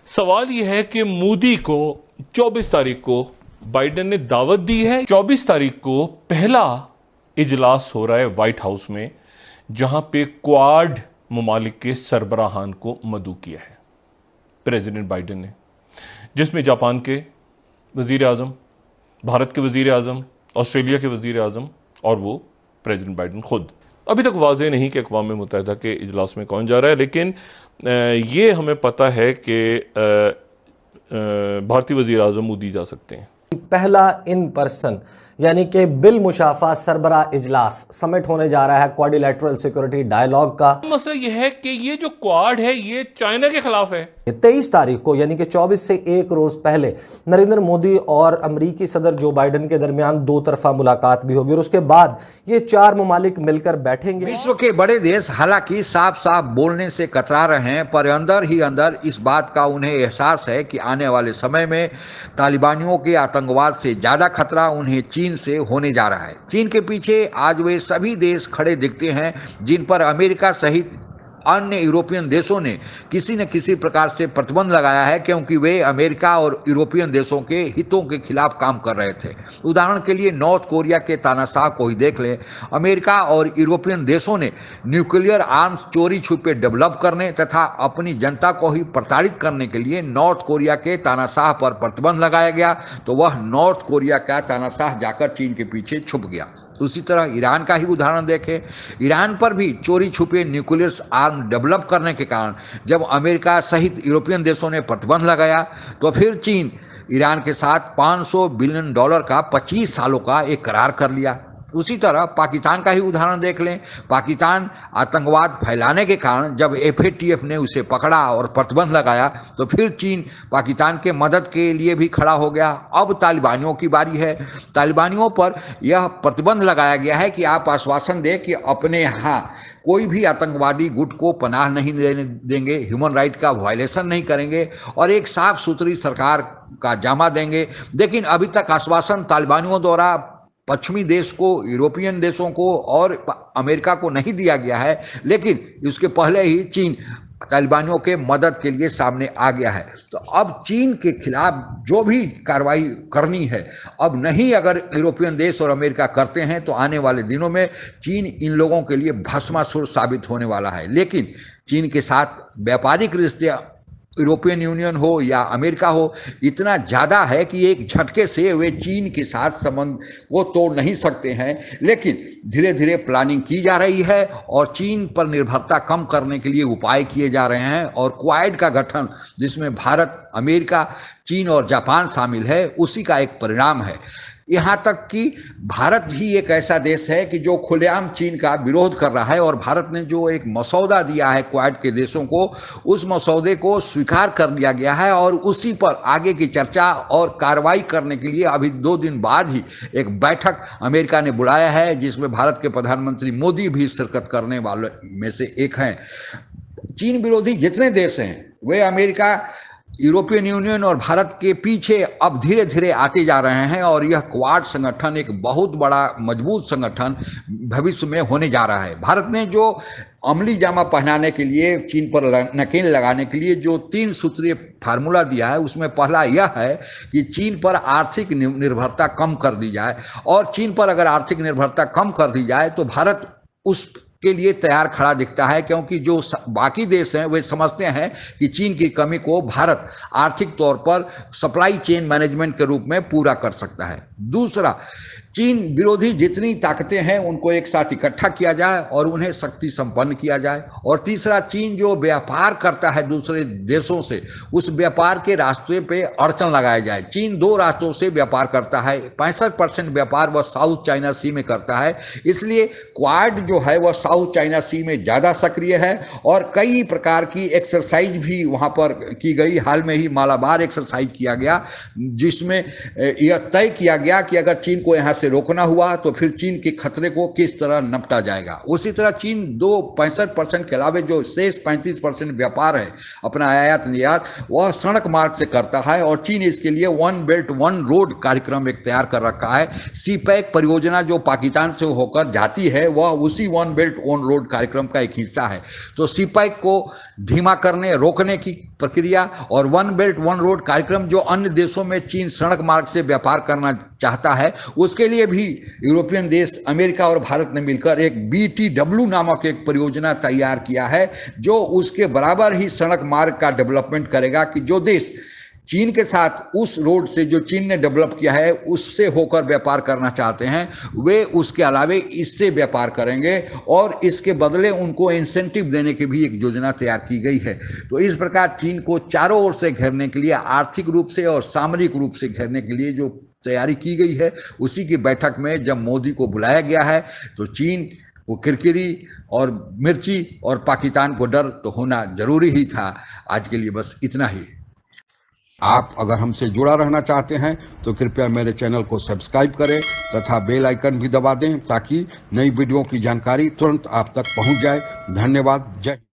सवाल यह है कि मोदी को 24 तारीख को बाइडेन ने दावत दी है। 24 तारीख को पहला इजलास हो रहा है व्हाइट हाउस में, जहां पे क्वाड ममालिक के सरबराहान को मदऊ किया है प्रेसिडेंट बाइडेन ने, जिसमें जापान के वजीर आजम, भारत के वजीर आजम, ऑस्ट्रेलिया के वजीर आजम और वो प्रेसिडेंट बाइडेन खुद। अभी तक वाज़ेह नहीं कि अक़वाम मुत्तहिदा के इजलास में कौन जा रहा है, लेकिन ये हमें पता है कि भारतीय वजीर आजम मोदी जा सकते हैं। पहला इन पर्सन यानी कि बिल मुशाफा सरबरा इजलास समिट होने जा रहा है क्वाड्रिलैटरल सिक्योरिटी डायलॉग का। मसला यह है कि ये जो क्वाड है ये चाइना के खिलाफ है। 23 तारीख को यानी कि 24 से एक रोज पहले नरेंद्र मोदी और अमेरिकी सदर जो बाइडेन के दरमियान दो तरफा मुलाकात भी होगी और उसके बाद ये चार ममालिक मिलकर बैठेंगे। विश्व के बड़े देश हालांकि साफ साफ बोलने से कतरा रहे हैं, पर अंदर ही अंदर इस बात का उन्हें एहसास है कि आने वाले समय में तालिबानियों के आतंकवाद से ज्यादा खतरा उन्हें चीन से होने जा रहा है। चीन के पीछे आज वे सभी देश खड़े दिखते हैं जिन पर अमेरिका सहित अन्य यूरोपियन देशों ने किसी न किसी प्रकार से प्रतिबंध लगाया है, क्योंकि वे अमेरिका और यूरोपियन देशों के हितों के खिलाफ काम कर रहे थे। उदाहरण के लिए नॉर्थ कोरिया के तानाशाह को ही देख लें। अमेरिका और यूरोपियन देशों ने न्यूक्लियर आर्म्स चोरी छुपे डेवलप करने तथा अपनी जनता को ही प्रताड़ित करने के लिए नॉर्थ कोरिया के तानाशाह पर प्रतिबंध लगाया गया, तो वह नॉर्थ कोरिया का तानाशाह जाकर चीन के पीछे छुप गया। उसी तरह ईरान का ही उदाहरण देखें। ईरान पर भी चोरी छुपे न्यूक्लियर आर्म डेवलप करने के कारण जब अमेरिका सहित यूरोपियन देशों ने प्रतिबंध लगाया, तो फिर चीन ईरान के साथ $500 बिलियन का 25 सालों का एक करार कर लिया। उसी तरह पाकिस्तान का ही उदाहरण देख लें। पाकिस्तान आतंकवाद फैलाने के कारण जब FATF ने उसे पकड़ा और प्रतिबंध लगाया, तो फिर चीन पाकिस्तान के मदद के लिए भी खड़ा हो गया। अब तालिबानियों की बारी है। तालिबानियों पर यह प्रतिबंध लगाया गया है कि आप आश्वासन दें कि अपने यहाँ कोई भी आतंकवादी गुट को पनाह नहीं देंगे, ह्यूमन राइट का वायलेशन नहीं करेंगे और एक साफ सुथरी सरकार का जामा देंगे। लेकिन अभी तक आश्वासन तालिबानियों द्वारा पश्चिमी देश को, यूरोपियन देशों को और अमेरिका को नहीं दिया गया है, लेकिन इसके पहले ही चीन तालिबानियों के मदद के लिए सामने आ गया है। तो अब चीन के खिलाफ जो भी कार्रवाई करनी है, अब नहीं अगर यूरोपियन देश और अमेरिका करते हैं, तो आने वाले दिनों में चीन इन लोगों के लिए भस्मासुर साबित होने वाला है। लेकिन चीन के साथ व्यापारिक रिश्ते यूरोपियन यूनियन हो या अमेरिका हो, इतना ज़्यादा है कि एक झटके से वे चीन के साथ संबंध को तोड़ नहीं सकते हैं। लेकिन धीरे धीरे प्लानिंग की जा रही है और चीन पर निर्भरता कम करने के लिए उपाय किए जा रहे हैं। और क्वाड का गठन, जिसमें भारत, अमेरिका, चीन और जापान शामिल है, उसी का एक परिणाम है। यहाँ तक कि भारत ही एक ऐसा देश है कि जो खुलेआम चीन का विरोध कर रहा है और भारत ने जो एक मसौदा दिया है क्वाड के देशों को, उस मसौदे को स्वीकार कर लिया गया है और उसी पर आगे की चर्चा और कार्रवाई करने के लिए अभी 2 दिन बाद ही एक बैठक अमेरिका ने बुलाया है, जिसमें भारत के प्रधानमंत्री मोदी भी शिरकत करने वालों में से एक हैं। चीन विरोधी जितने देश हैं वे अमेरिका, यूरोपियन यूनियन और भारत के पीछे अब धीरे धीरे आते जा रहे हैं और यह क्वाड संगठन एक बहुत बड़ा मजबूत संगठन भविष्य में होने जा रहा है। भारत ने जो अमली जामा पहनाने के लिए, चीन पर नकेल लगाने के लिए जो 3 सूत्रीय फार्मूला दिया है, उसमें पहला यह है कि चीन पर आर्थिक निर्भरता कम कर दी जाए। और चीन पर अगर आर्थिक निर्भरता कम कर दी जाए तो भारत उस के लिए तैयार खड़ा दिखता है, क्योंकि जो बाकी देश हैं वे समझते हैं कि चीन की कमी को भारत आर्थिक तौर पर सप्लाई चेन मैनेजमेंट के रूप में पूरा कर सकता है। दूसरा, चीन विरोधी जितनी ताकतें हैं उनको एक साथ इकट्ठा किया जाए और उन्हें शक्ति संपन्न किया जाए। और तीसरा, चीन जो व्यापार करता है दूसरे देशों से, उस व्यापार के रास्ते पे अड़चन लगाया जाए। चीन 2 रास्तों से व्यापार करता है। 65% व्यापार वह साउथ चाइना सी में करता है, इसलिए क्वाड जो है वह साउथ चाइना सी में ज़्यादा सक्रिय है और कई प्रकार की एक्सरसाइज भी वहाँ पर की गई। हाल में ही मालाबार एक्सरसाइज किया गया, जिसमें यह तय किया गया कि अगर चीन को यहाँ से रोकना हुआ तो फिर चीन के खतरे को किस तरह निपटा जाएगा। उसी तरह चीन 65% के अलावे जो शेष 35% व्यापार है अपना आयात निर्यात वह सड़क मार्ग से करता है और चीन इसके लिए वन बेल्ट वन रोड कार्यक्रम एक तैयार कर रखा है। सीपैक परियोजना जो पाकिस्तान से होकर जाती है वह उसी वन बेल्ट वन रोड कार्यक्रम का एक हिस्सा है। तो सीपैक को धीमा करने रोकने की प्रक्रिया और वन बेल्ट वन रोड कार्यक्रम जो अन्य देशों में चीन सड़क मार्ग से व्यापार करना चाहता है उसके लिए भी यूरोपियन देश अमेरिका और भारत ने मिलकर एक BTW नामक एक परियोजना तैयार किया है जो उसके बराबर ही सड़क मार्ग का डेवलपमेंट करेगा कि जो देश चीन के साथ उस रोड से जो चीन ने डेवलप किया है उससे होकर व्यापार करना चाहते हैं वे उसके अलावे इससे व्यापार करेंगे और इसके बदले उनको इंसेंटिव देने की भी एक योजना तैयार की गई है। तो इस प्रकार चीन को चारों ओर से घेरने के लिए आर्थिक रूप से और सामरिक रूप से घेरने के लिए जो तैयारी की गई है उसी की बैठक में जब मोदी को बुलाया गया है तो चीन को किरकिरी और मिर्ची और पाकिस्तान को डर तो होना जरूरी ही था। आज के लिए बस इतना ही। आप अगर हमसे जुड़ा रहना चाहते हैं तो कृपया मेरे चैनल को सब्सक्राइब करें तथा बेल आइकन भी दबा दें ताकि नई वीडियो की जानकारी तुरंत आप तक पहुंच जाए। धन्यवाद। जय